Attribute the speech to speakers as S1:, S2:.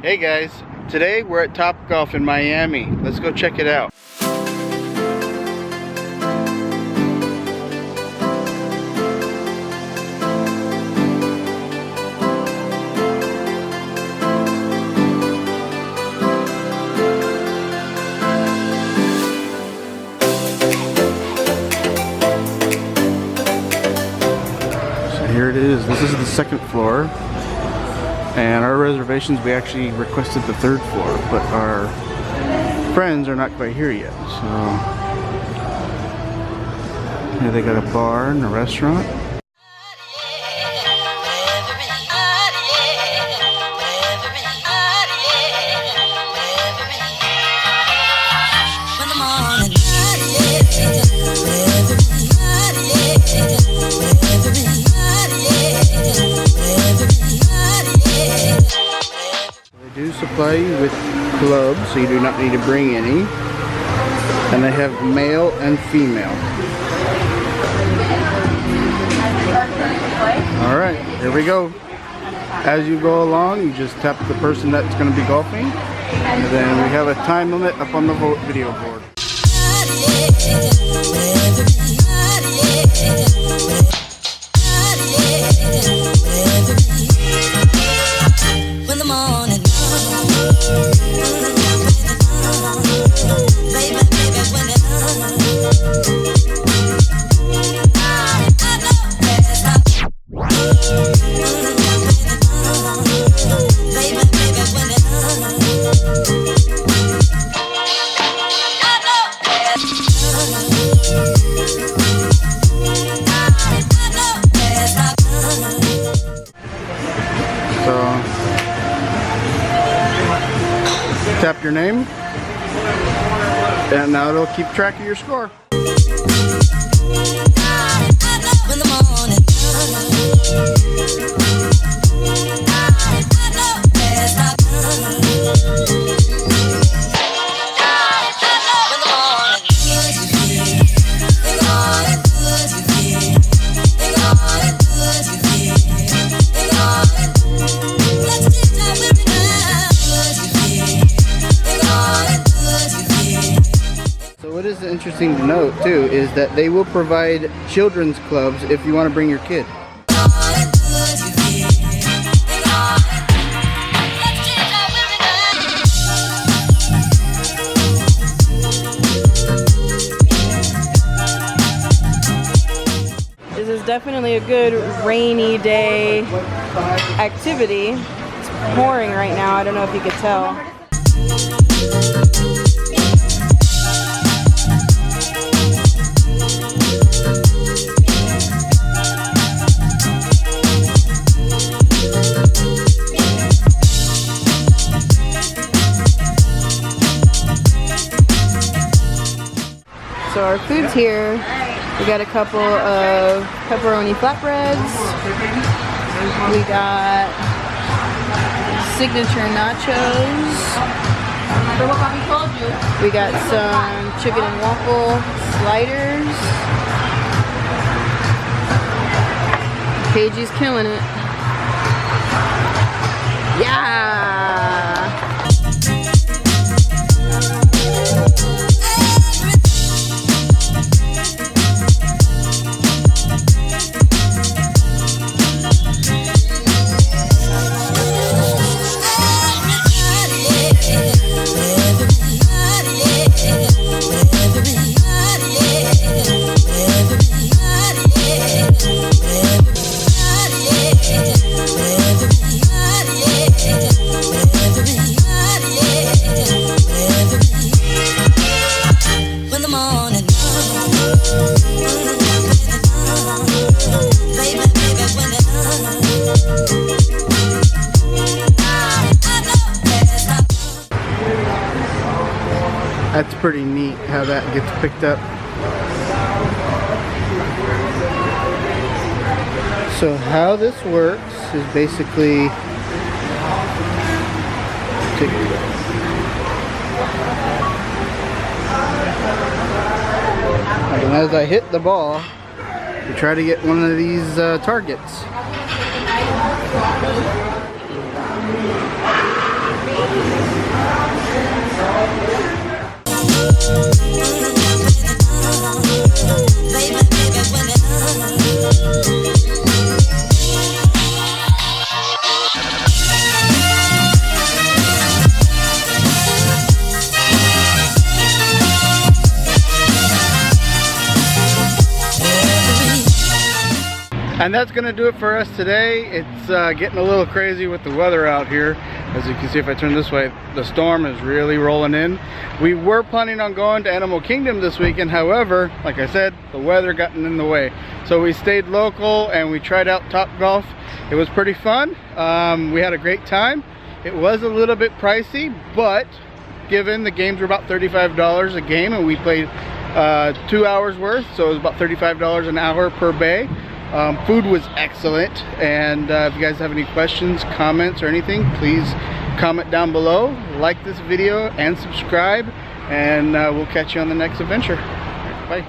S1: Hey guys, today we're at TopGolf in Miami. Let's go check it out. So here it is. This is the second floor. And our reservations, we actually requested the third floor, but our friends are not quite here yet. So here they got a bar and a restaurant. Do supply you with clubs, so you do not need to bring any. And they have male and female. Alright, here we go. As you go along, you just tap the person that's going to be golfing. And then we have a time limit up on the video board. Tap your name, and now it'll keep track of your score. What is interesting to note too is that they will provide children's clubs if you want to bring your kid.
S2: This is definitely a good rainy day activity. It's pouring right now, I don't know if you could tell. So our food's here. We got a couple of pepperoni flatbreads. We got signature nachos. We got some chicken and waffle sliders. KG's killing it. Yeah!
S1: That's pretty neat how that gets picked up. So how this works is basically and as I hit the ball, we try to get one of these targets. And that's gonna do it for us today. It's getting a little crazy with the weather out here. As you can see, if I turn this way, the storm is really rolling in. We were planning on going to Animal Kingdom this weekend. However, like I said, the weather got in the way. So we stayed local and we tried out TopGolf. It was pretty fun. We had a great time. It was a little bit pricey, but given the games were about $35 a game and we played 2 hours worth, so it was about $35 an hour per bay. Food was excellent, and if you guys have any questions, comments, or anything, please comment down below, like this video, and subscribe, and we'll catch you on the next adventure. Bye.